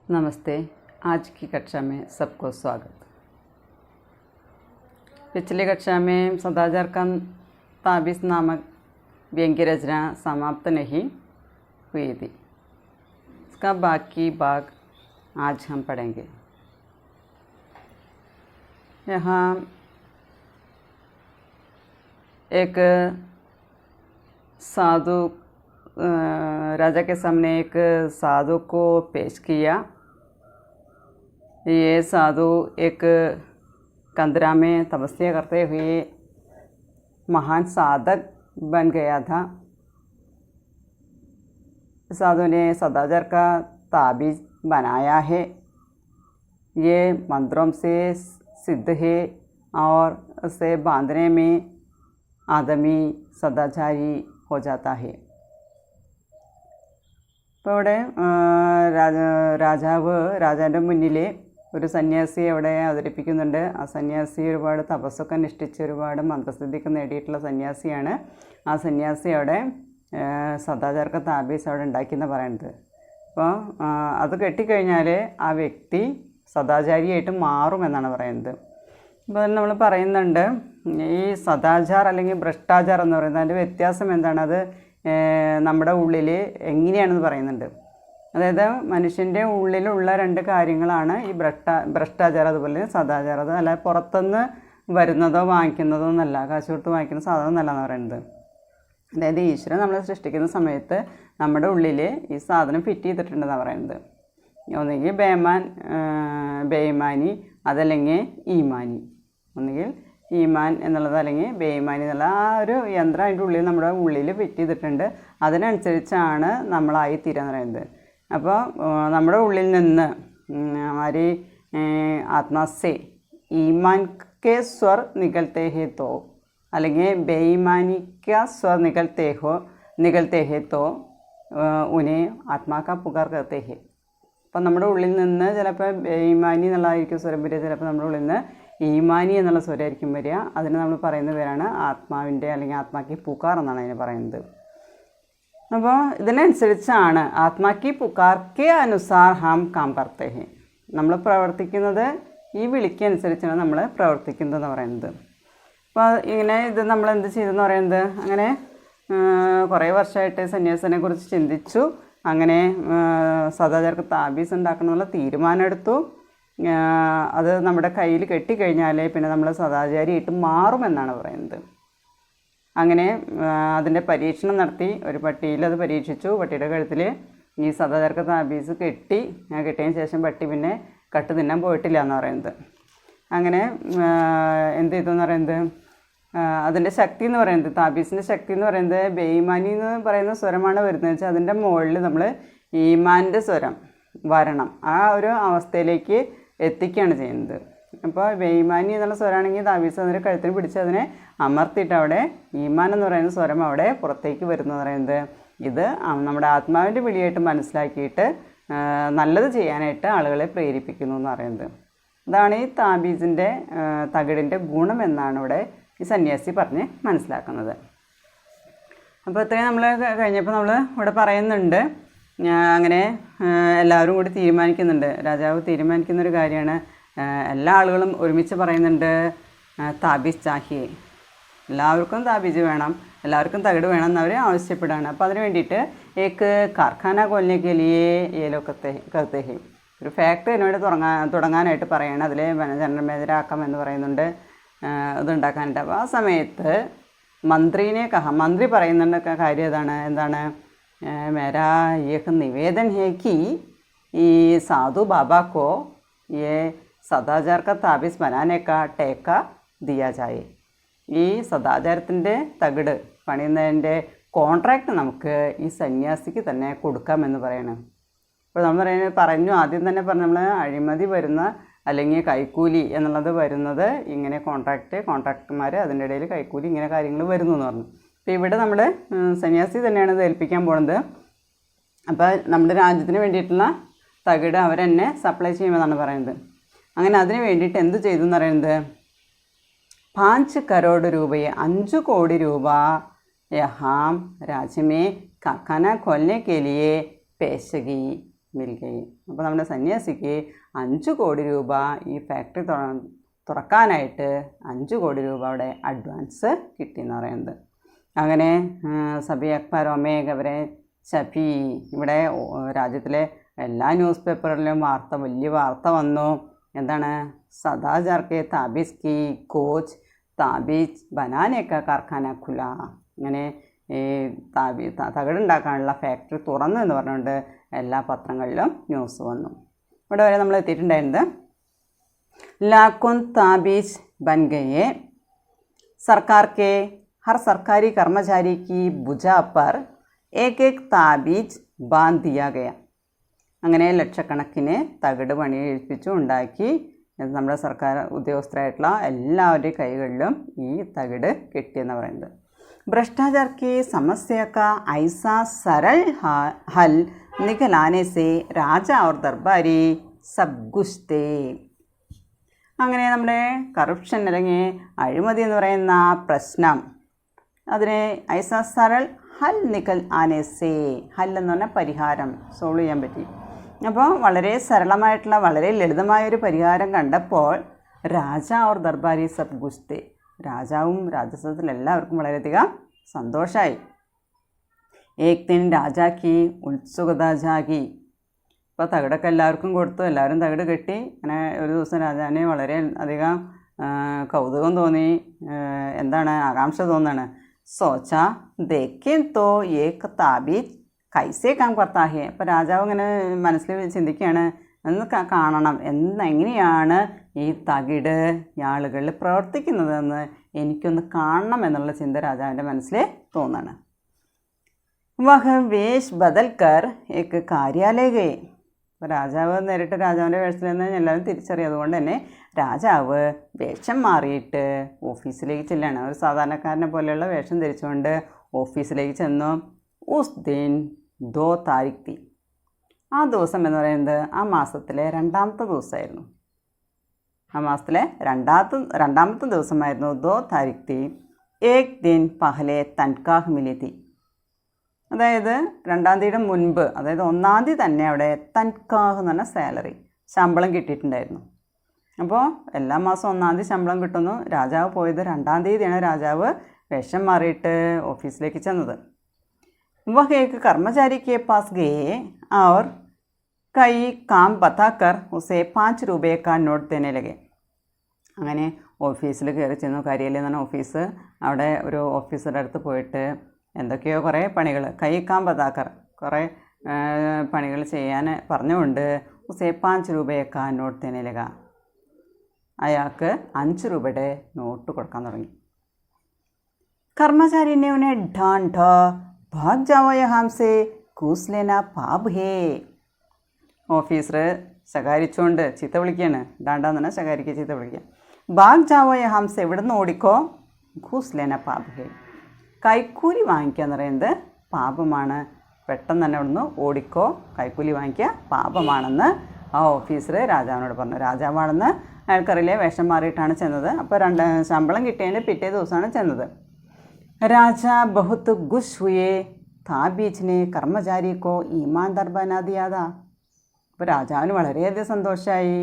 नमस्ते। आज की कक्षा में सबको स्वागत। पिछली कक्षा में सदाचार का ताबीज़ नामक व्यंग्य रचना समाप्त नहीं हुई थी। इसका बाकी भाग आज हम पढ़ेंगे। यहाँ एक साधु राजा के सामने एक साधु को पेश किया। ये साधु एक कंदरा में तपस्या करते हुए महान साधक बन गया था। साधु ने सदाचार का ताबीज़ बनाया है। ये मंत्रों से सिद्ध है और उसे बांधने में आदमी सदाचारी हो जाता है। അപ്പോൾ ഇവിടെ രാജാവിൻ്റെ മുന്നിൽ ഒരു സന്യാസിയെ അവിടെ അവതരിപ്പിക്കുന്നുണ്ട്. ആ സന്യാസി ഒരുപാട് തപസ്സൊക്കെ അനുഷ്ഠിച്ച് ഒരുപാട് മന്ത്രസിദ്ധിയൊക്കെ നേടിയിട്ടുള്ള സന്യാസിയാണ്. ആ സന്യാസി അവിടെ സദാചാർക്ക താബീസ് അവിടെ ഉണ്ടാക്കിയെന്ന് പറയുന്നത്. അപ്പോൾ അത് കെട്ടിക്കഴിഞ്ഞാൽ ആ വ്യക്തി സദാചാരിയായിട്ട് മാറുമെന്നാണ് പറയുന്നത്. അപ്പോൾ അതിന് നമ്മൾ പറയുന്നുണ്ട് ഈ സദാചാർ അല്ലെങ്കിൽ ഭ്രഷ്ടാചാരം എന്ന് പറയുന്നത് അതിൻ്റെ വ്യത്യാസം എന്താണ്, അത് നമ്മുടെ ഉള്ളിൽ എങ്ങനെയാണെന്ന് പറയുന്നുണ്ട്. അതായത് മനുഷ്യൻ്റെ ഉള്ളിലുള്ള രണ്ട് കാര്യങ്ങളാണ് ഈ ഭ്രഷ്ടാചാരം അതുപോലെ സദാചാരം. അത് അല്ല പുറത്തുനിന്ന് വരുന്നതോ വാങ്ങിക്കുന്നതോ എന്നല്ല, കാശ് കൊടുത്ത് വാങ്ങിക്കുന്ന സാധനം എന്നല്ല എന്ന് പറയുന്നത്. അതായത് ഈശ്വരൻ നമ്മളെ സൃഷ്ടിക്കുന്ന സമയത്ത് നമ്മുടെ ഉള്ളിൽ ഈ സാധനം ഫിറ്റ് ചെയ്തിട്ടുണ്ടെന്നാണ് പറയുന്നത്. ഒന്നുകിൽ ബേമാനി അതല്ലെങ്കിൽ ഈമാനി. ഒന്നുകിൽ ഈമാൻ എന്നുള്ളത് അല്ലെങ്കിൽ ബേമാനി എന്നുള്ള ആ ഒരു യന്ത്രം അതിൻ്റെ ഉള്ളിൽ നമ്മുടെ ഉള്ളിൽ ഫിറ്റ് ചെയ്തിട്ടുണ്ട്. അതിനനുസരിച്ചാണ് നമ്മളായി തീരാന്ന് പറയുന്നത്. അപ്പോൾ നമ്മുടെ ഉള്ളിൽ നിന്ന് हमारे आत्मा से ईमान के स्वर निकलते हैं तो അല്ലെങ്കിൽ बेईमानी का स्वर निकलते हैं तो उन्हें आत्मा का पुकार करते हैं. അപ്പം നമ്മുടെ ഉള്ളിൽ നിന്ന് ചിലപ്പോൾ ബേയിമാനി എന്നുള്ളതായിരിക്കും സ്വരം വരിക, ചിലപ്പോൾ നമ്മുടെ ഉള്ളിൽ നിന്ന് ഈമാനി എന്നുള്ള സ്വരമായിരിക്കും വരിക. അതിന് നമ്മൾ പറയുന്ന പേരാണ് ആത്മാവിൻ്റെ അല്ലെങ്കിൽ ആത്മാക്കി പുക്കാർ എന്നാണ് അതിന് പറയുന്നത്. അപ്പോൾ ഇതിനനുസരിച്ചാണ് ആത്മാക്കി പുക്കാർക്കെ അനുസാർ ഹം കാം കർത്തേ ഹെ. നമ്മൾ പ്രവർത്തിക്കുന്നത് ഈ വിളിക്കനുസരിച്ചാണ് നമ്മൾ പ്രവർത്തിക്കുന്നതെന്ന് പറയുന്നത്. അപ്പോൾ ഇങ്ങനെ ഇത് നമ്മൾ എന്ത് ചെയ്തെന്ന് പറയുന്നത്, അങ്ങനെ കുറേ വർഷമായിട്ട് സന്യാസിനെ കുറിച്ച് ചിന്തിച്ചു. അങ്ങനെ സദാചാർക്ക് താബീസ് ഉണ്ടാക്കണമെന്നുള്ള തീരുമാനം എടുത്തു. അത് നമ്മുടെ കയ്യിൽ കെട്ടിക്കഴിഞ്ഞാൽ പിന്നെ നമ്മൾ സദാചാരിയായിട്ട് മാറുമെന്നാണ് പറയുന്നത്. അങ്ങനെ അതിൻ്റെ പരീക്ഷണം നടത്തി. ഒരു പട്ടിയിൽ അത് പരീക്ഷിച്ചു. പട്ടിയുടെ കഴുത്തിൽ ഈ സദാചാർക്ക് താബീസ് കെട്ടിയതിന് ശേഷം പട്ടി പിന്നെ കട്ട് തിന്നാൻ പോയിട്ടില്ല എന്ന് പറയുന്നത്. അങ്ങനെ എന്ത് ചെയ്തു എന്ന് പറയുന്നത്, അതിൻ്റെ ശക്തി എന്ന് പറയുന്നത്, താബീസിൻ്റെ ശക്തി എന്ന് പറയുന്നത് ബേയിമാനി എന്ന് പറയുന്ന സ്വരമാണ് വരുന്നത് വെച്ചാൽ അതിൻ്റെ മുകളിൽ നമ്മൾ ഈമാൻ്റെ സ്വരം വരണം, ആ ഒരു അവസ്ഥയിലേക്ക് എത്തിക്കുകയാണ് ചെയ്യുന്നത്. അപ്പോൾ ബേയിമാനി എന്നുള്ള സ്വരമാണെങ്കിൽ താബീസ് അതിൻ്റെ കഴുത്തിന് പിടിച്ച് അതിനെ അമർത്തിയിട്ട് അവിടെ ഈമാൻ എന്ന് പറയുന്ന സ്വരം അവിടെ പുറത്തേക്ക് വരുന്നു എന്ന് പറയുന്നത്. ഇത് നമ്മുടെ ആത്മാവിൻ്റെ വിളിയായിട്ട് മനസ്സിലാക്കിയിട്ട് നല്ലത് ചെയ്യാനായിട്ട് ആളുകളെ പ്രേരിപ്പിക്കുന്നു എന്ന് പറയുന്നത്. അതാണ് ഈ താബീസിൻ്റെ തകിടിൻ്റെ ഗുണം എന്നാണ് ഇവിടെ ഈ സന്യാസി പറഞ്ഞ് മനസ്സിലാക്കുന്നത്. അപ്പോൾ ഇത്രയും നമ്മൾ കഴിഞ്ഞപ്പോൾ നമ്മൾ ഇവിടെ പറയുന്നുണ്ട്, അങ്ങനെ എല്ലാവരും കൂടി തീരുമാനിക്കുന്നുണ്ട്. രാജാവ് തീരുമാനിക്കുന്നൊരു കാര്യമാണ്, എല്ലാ ആളുകളും ഒരുമിച്ച് പറയുന്നുണ്ട് താബീസ് ചാഹിയെ, എല്ലാവർക്കും താബീസ് വേണം, എല്ലാവർക്കും തകിട് വേണം എന്നവർ ആവശ്യപ്പെടുകയാണ്. അപ്പോൾ അതിന് വേണ്ടിയിട്ട് ഏക്ക് കാർഖാന കൊല്ലിക്ക് ലിയേ ഏലോക്കത്തെ കർത്തേഹി, ഒരു ഫാക്ടറി എന്നോട് തുടങ്ങാനായിട്ട് പറയുകയാണ്. അതിൽ ജനറൽ മേജറാക്കാം എന്ന് പറയുന്നുണ്ട്, ഇതുണ്ടാക്കാനായിട്ട്. അപ്പോൾ ആ സമയത്ത് മന്ത്രി പറയുന്നുണ്ട് കാര്യം എന്താണ് मेरा एक निवेदन है कि ये साधु बाबा को ये सदाचार का ताबीज़ बनाने का ठेका दिया जाए. ഈ സദാചാരത്തിൻ്റെ തകിട് പണിയുന്നതിൻ്റെ കോൺട്രാക്റ്റ് നമുക്ക് ഈ സന്യാസിക്ക് തന്നെ കൊടുക്കാമെന്ന് പറയണം. അപ്പോൾ നമ്മൾ ആദ്യം തന്നെ നമ്മൾ അഴിമതി വരുന്ന അല്ലെങ്കിൽ കൈക്കൂലി എന്നുള്ളത് വരുന്നത് ഇങ്ങനെ കോൺട്രാക്ടർമാർ അതിൻ്റെ ഇടയിൽ കൈക്കൂലി ഇങ്ങനെ കാര്യങ്ങൾ വരുന്നു എന്ന് പറഞ്ഞു. അപ്പോൾ ഇവിടെ നമ്മൾ സന്യാസി തന്നെയാണ് ഇത് ഏൽപ്പിക്കാൻ പോകുന്നത്. അപ്പോൾ നമ്മുടെ രാജ്യത്തിന് വേണ്ടിയിട്ടുള്ള തകിട് അവരെന്നെ സപ്ലൈ ചെയ്യുമെന്നാണ് പറയുന്നത്. അങ്ങനെ അതിന് വേണ്ടിയിട്ട് എന്ത് ചെയ്തു എന്ന് പറയുന്നത്, 5 करोड़ രൂപയെ 5 കോടി രൂപ यहाँ राज्य में कारखाना खोलने के लिए पेशगी മിൽ ഗയി. അപ്പോൾ നമ്മുടെ സന്യാസിക്ക് 5 കോടി രൂപ ഈ ഫാക്ടറി തുറക്കാനായിട്ട് 5 കോടി രൂപ അവിടെ അഡ്വാൻസ് കിട്ടിയെന്ന് പറയുന്നത്. അങ്ങനെ സബി അക്ബർ ഒമേഗവരെ ഷഫി, ഇവിടെ രാജ്യത്തിലെ എല്ലാ ന്യൂസ് പേപ്പറിലും വലിയ വാർത്ത വന്നു. എന്താണ്? സദാചാർക്ക് താബീസ് കി കോച്ച് താബീസ് ബനാനേക്ക കാർഖാന ഖുല. അങ്ങനെ ഈ തകടുണ്ടാക്കാനുള്ള ഫാക്ടറി തുറന്നു എന്ന് പറഞ്ഞുകൊണ്ട് എല്ലാ പത്രങ്ങളിലും ന്യൂസ് വന്നു. ഇവിടെ വരെ നമ്മൾ എത്തിയിട്ടുണ്ടായിരുന്നത് लाखों ताबीज बन गए, सरकार के हर सरकारी कर्मचारी की भुजा पर एक एक ताबीज बांध दिया गया. അങ്ങനെ ലക്ഷക്കണക്കിന് തകിട് പണിയെടുപ്പിച്ചു ഉണ്ടാക്കി നമ്മുടെ സർക്കാർ ഉദ്യോഗസ്ഥരായിട്ടുള്ള എല്ലാവരുടെയും കൈകളിലും ഈ തകിട് കെട്ടിയെന്ന് പറയുന്നത്. भ्रष्टाचार की समस्या का ऐसा सरल हल निकलाने से राजा और दरबारी सब कुछ थे. അങ്ങനെ നമ്മുടെ കറപ്ഷൻ അല്ലെങ്കിൽ അഴിമതി എന്ന് പറയുന്ന പ്രശ്നം, അതിനെ ഐസ സരൾ ഹൽ നിക്കൽ ആനേസേ, ഹൽ എന്ന് പറഞ്ഞാൽ പരിഹാരം, സോൾവ് ചെയ്യാൻ പറ്റി. അപ്പോൾ വളരെ സരളമായിട്ടുള്ള വളരെ ലളിതമായൊരു പരിഹാരം കണ്ടപ്പോൾ രാജ ഓർ ദർബാരി സബ് ഗുസ്തേ, രാജാവും രാജസഭയിൽ എല്ലാവർക്കും വളരെയധികം സന്തോഷമായി. ഏക് ദിൻ രാജാക്ക് ഉത്സുകത ജാഗി. അപ്പോൾ തകിടൊക്കെ എല്ലാവർക്കും കൊടുത്തു, എല്ലാവരും തകിട് കെട്ടി. അങ്ങനെ ഒരു ദിവസം രാജാവിന് വളരെ അധികം കൗതുകം തോന്നി, എന്താണ് ആകാംക്ഷ തോന്നാണ്. സോച്ച ദേഖേൻ തോ ഏക് താബീജ് കൈസേ കാം കർത്താ ഹേ. അപ്പോൾ രാജാവ് ഇങ്ങനെ മനസ്സിൽ ചിന്തിക്കുകയാണ്, എന്ന് കാണണം, എങ്ങനെയാണ് ഈ തകിട് ആളുകളിൽ പ്രവർത്തിക്കുന്നതെന്ന് എനിക്കൊന്ന് കാണണം എന്നുള്ള ചിന്ത രാജാവിൻ്റെ മനസ്സിൽ തോന്നാണ്. വഹ വേഷ് ബദൽക്കർ ഏക് കാര്യാലയ ഗയേ. അപ്പോൾ രാജാവ് നേരിട്ട് രാജാവിൻ്റെ വേഷത്തിൽ നിന്ന് എല്ലാവരും തിരിച്ചറിയും. അതുകൊണ്ട് തന്നെ രാജാവ് വേഷം മാറിയിട്ട് ഓഫീസിലേക്ക് ചെല്ലാണ്. ഒരു സാധാരണക്കാരനെ പോലെയുള്ള വേഷം ധരിച്ചുകൊണ്ട് ഓഫീസിലേക്ക് ചെന്നു. ഉസ് ദിൻ 2 താരിഖ് തീ. ആ ദിവസം എന്ന് പറയുന്നത് ആ മാസത്തിലെ 2ാമത്തെ ദിവസമായിരുന്നു. ആ മാസത്തിലെ രണ്ടാമത്തെ ദിവസമായിരുന്നു 2 താരിഖ് തീ. ഏക് ദിൻ പഹലെ തൻഖാഹ് മിലി തീ. അതായത് 2ാം തീയതിയുടെ മുൻപ്, അതായത് 1ാം തീയതി തന്നെ അവിടെ തൻഖാഹ് എന്ന് പറഞ്ഞ സാലറി, ശമ്പളം കിട്ടിയിട്ടുണ്ടായിരുന്നു. അപ്പോൾ എല്ലാ മാസവും 1ാം തീയതി ശമ്പളം കിട്ടുന്നു. രാജാവ് പോയത് 2ാം തീയതിയാണ് രാജാവ് വേഷം മാറിയിട്ട് ഓഫീസിലേക്ക് ചെന്നത്. वह एक कर्मचारी के पास गए और कई काम बताकर उसे 5 रुपये का नोट देने लगे. അങ്ങനെ ഓഫീസിൽ കയറി ചെന്നു. കാര്യാലയം എന്ന് പറഞ്ഞ ഓഫീസ്. അവിടെ ഒരു ഓഫീസറുടെ അടുത്ത് പോയിട്ട് എന്തൊക്കെയോ കുറേ പണികൾ, കൈക്കാൻ പതാക്കർ, കുറേ പണികൾ ചെയ്യാൻ പറഞ്ഞുകൊണ്ട് ഉസേ 5 രൂപയൊക്കെ നോട്ട് തേനേലക. അയാൾക്ക് 5 രൂപയുടെ നോട്ട് കൊടുക്കാൻ തുടങ്ങി. കർമ്മചാരിനെ ഉന്നെ ढांढ भाग जाओ यहाँ से घूस लेना पाप है. ഓഫീസർ ശകാരിച്ചുകൊണ്ട് ചീത്ത വിളിക്കുകയാണ്. ഡാണ്ടാന്ന് പറഞ്ഞാൽ ശകാരിക്കുക, ചീത്ത വിളിക്കുക. ഭാഗ് ജാവോ യഹാം സെ, ഇവിടെ നിന്ന് ഓടിക്കോ. ഘൂസ് ലേന പാപ് ഹേ, കൈക്കൂലി വാങ്ങിക്കുക എന്ന് പറയുന്നത് പാപമാണ്. പെട്ടെന്ന് തന്നെ ഇവിടെ നിന്ന് ഓടിക്കോ, കൈക്കൂലി വാങ്ങിക്കുക പാപമാണെന്ന് ആ ഓഫീസർ രാജാവിനോട് പറഞ്ഞു. രാജാവാണെന്ന് അയാൾക്കറിയില്ലേ, വേഷം മാറിയിട്ടാണ് ചെന്നത്. അപ്പോൾ ശമ്പളം കിട്ടിയതിൻ്റെ പിറ്റേ ദിവസമാണ് ചെന്നത്. राजा बहुत गुस्स हुए, ताबीज ने कर्मचारी को ईमानदार बना दिया था. അപ്പോൾ രാജാവിന് വളരെയധികം സന്തോഷമായി.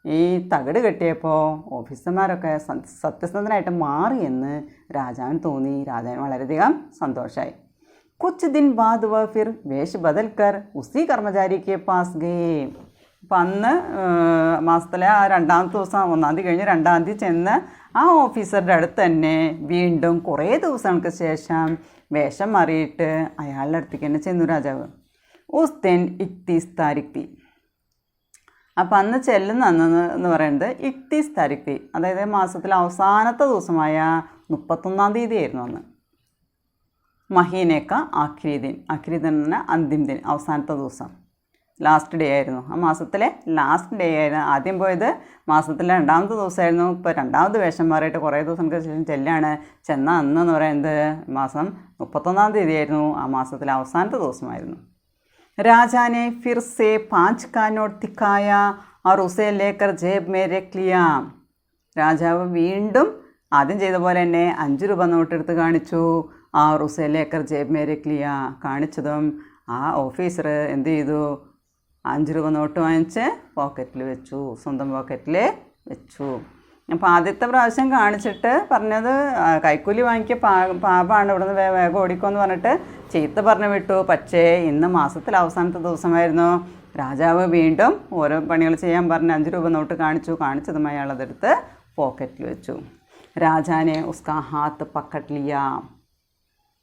ഈ തകിട് കെട്ടിയപ്പോൾ ഓഫീസർമാരൊക്കെ സത്യസന്ധനായിട്ട് മാറിയെന്ന് രാജാവിന് തോന്നി. രാജാവിന് വളരെയധികം സന്തോഷമായി. കുച്ച് ദിൻ ബാദ് വ ഫിർ വേഷ് ബദൽക്കർ ഉസി കർമ്മചാരി കെ പാസ് ഗയേ. അപ്പം അന്ന് മാസത്തിലെ ആ 2ാമത്തെ ദിവസം, 1ാം തീയതി കഴിഞ്ഞ് 2ാം തീയതി ചെന്ന് ആ ഓഫീസറുടെ അടുത്ത് തന്നെ വീണ്ടും കുറേ ദിവസങ്ങൾക്ക് ശേഷം വേഷം മാറിയിട്ട് അയാളുടെ അടുത്തേക്ക് തന്നെ ചെന്നു രാജാവ്. ഉസ് ദിൻ 31 താരിഖ് തീ. അപ്പം അന്ന് ചെല്ലുന്ന എന്ന് പറയുന്നത് 31 താരിഖ് തീ, അതായത് മാസത്തിലെ അവസാനത്തെ ദിവസമായ 31ാം തീയതി ആയിരുന്നു അന്ന്. മഹീനേക്ക ആഖിരി ദിൻ, ആഖിരി ദിൻ എന്ന് പറഞ്ഞാൽ അന്തിം ദിൻ, അവസാനത്തെ ദിവസം, ലാസ്റ്റ് ഡേ ആയിരുന്നു. ആ മാസത്തിലെ ലാസ്റ്റ് ഡേ ആയിരുന്നു. ആദ്യം പോയത് മാസത്തിലെ 2ാമത്തെ ദിവസമായിരുന്നു. ഇപ്പോൾ 2ാമത് വേഷം മാറിയിട്ട് കുറേ ദിവസങ്ങൾക്ക് ശേഷം ചെല്ലാണ്. ചെന്ന അന്നെന്ന് പറയുന്നത് മാസം 31ാം തീയതി ആയിരുന്നു. ആ മാസത്തിലെ അവസാനത്തെ ദിവസമായിരുന്നു. രാജാനെ ഫിർ സേ 5 കാ നോട്ട് ദിഖായ और उसे लेकर जेब में रख लिया. രാജാവ് വീണ്ടും ആദ്യം ചെയ്ത പോലെ തന്നെ 5 രൂപ നോട്ട് എടുത്ത് കാണിച്ചു. और उसे लेकर जेब में रख लिया. കാണിച്ചതും ആ ഓഫീസർ എന്ത് ചെയ്തു, 5 രൂപ നോട്ട് വാങ്ങിച്ച് പോക്കറ്റിൽ വെച്ചു, സ്വന്തം പോക്കറ്റിൽ വെച്ചു. അപ്പോൾ ആദ്യത്തെ പ്രാവശ്യം കാണിച്ചിട്ട് പറഞ്ഞത് കൈക്കൂലി വാങ്ങിക്കുക പാപമാണ്, ഇവിടുന്ന് വേഗം ഓടിക്കുമെന്ന് പറഞ്ഞിട്ട് ചീത്ത പറഞ്ഞു വിട്ടു. പക്ഷേ ഇന്ന് മാസത്തിൽ അവസാനത്തെ ദിവസമായിരുന്നു. രാജാവ് വീണ്ടും ഓരോ പണികൾ ചെയ്യാൻ പറഞ്ഞ് 5 രൂപ നോട്ട് കാണിച്ചതും അയാളതെടുത്ത് പോക്കറ്റിൽ വെച്ചു. രാജാനെ ഉസ്കാ ഹാത്ത് പക്കറ്റ് ലിയ.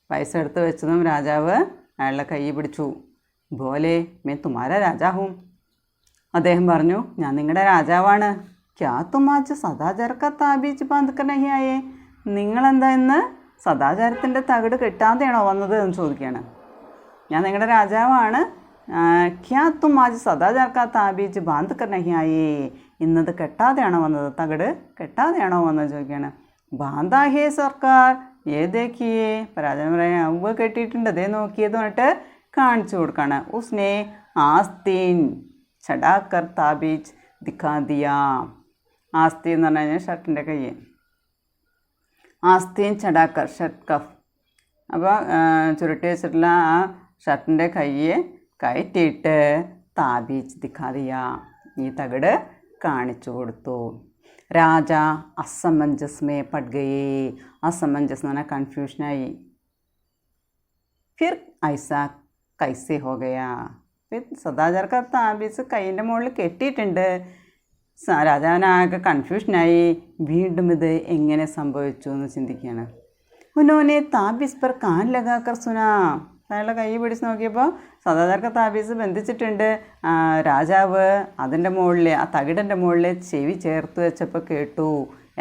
പൈസ എടുത്ത് വെച്ചതും രാജാവ് അയാളുടെ കൈ പിടിച്ചു. ബോലെ മേ തുമാര രാജാവും. അദ്ദേഹം പറഞ്ഞു, ഞാൻ നിങ്ങളുടെ രാജാവാണ്. ക്യാ തുമാച്ച് സദാചാരക്ക താബീച്ച് ബാന്ധക്കനഹിയായേ. നിങ്ങളെന്താ ഇന്ന് സദാചാരത്തിൻ്റെ തകിട് കെട്ടാതെയാണോ വന്നത് എന്ന് ചോദിക്കുകയാണ്. ഞാൻ നിങ്ങളുടെ രാജാവാണ്. ക്യാ തുമാച്ച് സദാചാരക്ക താബീച്ച് ബാന്ധക്കനഹിയായേ. ഇന്നത് കെട്ടാതെയാണോ വന്നത്, തകിട് കെട്ടാതെയാണോ വന്നത് ചോദിക്കുകയാണ്. ബാന്താഹേ സർക്കാർ ഏതേക്കിയേ. രാജാവ് പറയാൻ അവ കെട്ടിയിട്ടുണ്ട്, അതേ നോക്കിയത് പറഞ്ഞിട്ട് കാണിച്ചു കൊടുക്കുകയാണ്. ഉസ്നെ ആസ്തീൻ ചടാക്കർ താബീച്ച് ദിഖാദിയ. ആസ്തി എന്ന് പറഞ്ഞു കഴിഞ്ഞാൽ ഷർട്ടിൻ്റെ കൈ. ആസ്തീൻ ചടാക്കർ ഷർട്ട് കഫ്. അപ്പോൾ ചുരുട്ടി വെച്ചിട്ടുള്ള ആ ഷർട്ടിൻ്റെ കയ്യെ കയറ്റിയിട്ട് താബീച്ച് ദിഖാദിയ, ഈ തകിട് കാണിച്ചു കൊടുത്തു. രാജ അസമഞ്ജസ് മേ പട് ഗയേ. അസമഞ്ജസ് എന്ന് പറഞ്ഞാൽ കൺഫ്യൂഷനായി. ഫിർ ഐസ കൈസെ ഹോ ഗയാ. സദാചാരക്ക താബീസ് കൈൻ്റെ മുകളിൽ കെട്ടിയിട്ടുണ്ട്. രാജാവിനാകെ കൺഫ്യൂഷനായി. വീണ്ടും ഇത് എങ്ങനെ സംഭവിച്ചു എന്ന് ചിന്തിക്കുകയാണ്. ഉന്നോനെ താബീസ് പർ കാൻ ലഗാക്കർ സുനാ. അയാളുടെ കൈ പിടിച്ച് നോക്കിയപ്പോൾ സദാചാരക്ക താബീസ് ബന്ധിച്ചിട്ടുണ്ട്. രാജാവ് അതിൻ്റെ മുകളിൽ, ആ തകിടിൻ്റെ മുകളിൽ ചെവി ചേർത്ത് വെച്ചപ്പോൾ കേട്ടു.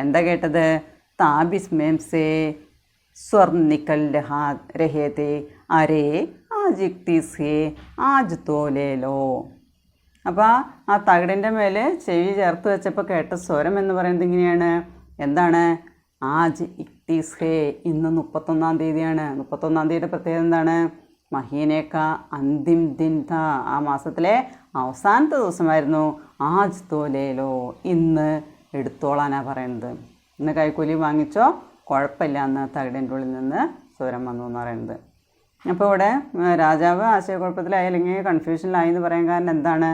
എന്താ കേട്ടത്? താബീസ് മേംസേ സ്വർ നിക്കൽ രഹേ തേ അരേ ആജ് ഇക്തീസ് ഹേ ആജ് തോ ലേ ലോ. അപ്പോൾ ആ തകിടിൻ്റെ മേലെ ചെവി ചേർത്ത് വെച്ചപ്പോൾ കേട്ട സ്വരം എന്ന് പറയുന്നത് ഇങ്ങനെയാണ്. എന്താണ്? ആജ് ഇക്തീസ് ഹേ. ഇന്ന് 31-ാം തീയതിയാണ്. 31-ാം തീയതിയുടെ പ്രത്യേകത എന്താണ്? മഹീനേക്ക അന്തിം ദിൻ ഥാ. ആ മാസത്തിലെ അവസാനത്തെ ദിവസമായിരുന്നു. ആജ് തോ ലേ ലോ. ഇന്ന് എടുത്തോളാനാണ് പറയുന്നത്. ഇന്ന് കൈക്കൂലി വാങ്ങിച്ചോ കുഴപ്പമില്ല എന്ന് തകിടിൻ്റെ ഉള്ളിൽ നിന്ന് സ്വരം വന്നു എന്ന് പറയുന്നത്. അപ്പോൾ ഇവിടെ രാജാവ് ആശയക്കുഴപ്പത്തിലായി അല്ലെങ്കിൽ കൺഫ്യൂഷനിലായി എന്ന് പറയാൻ കാരണം എന്താണ്?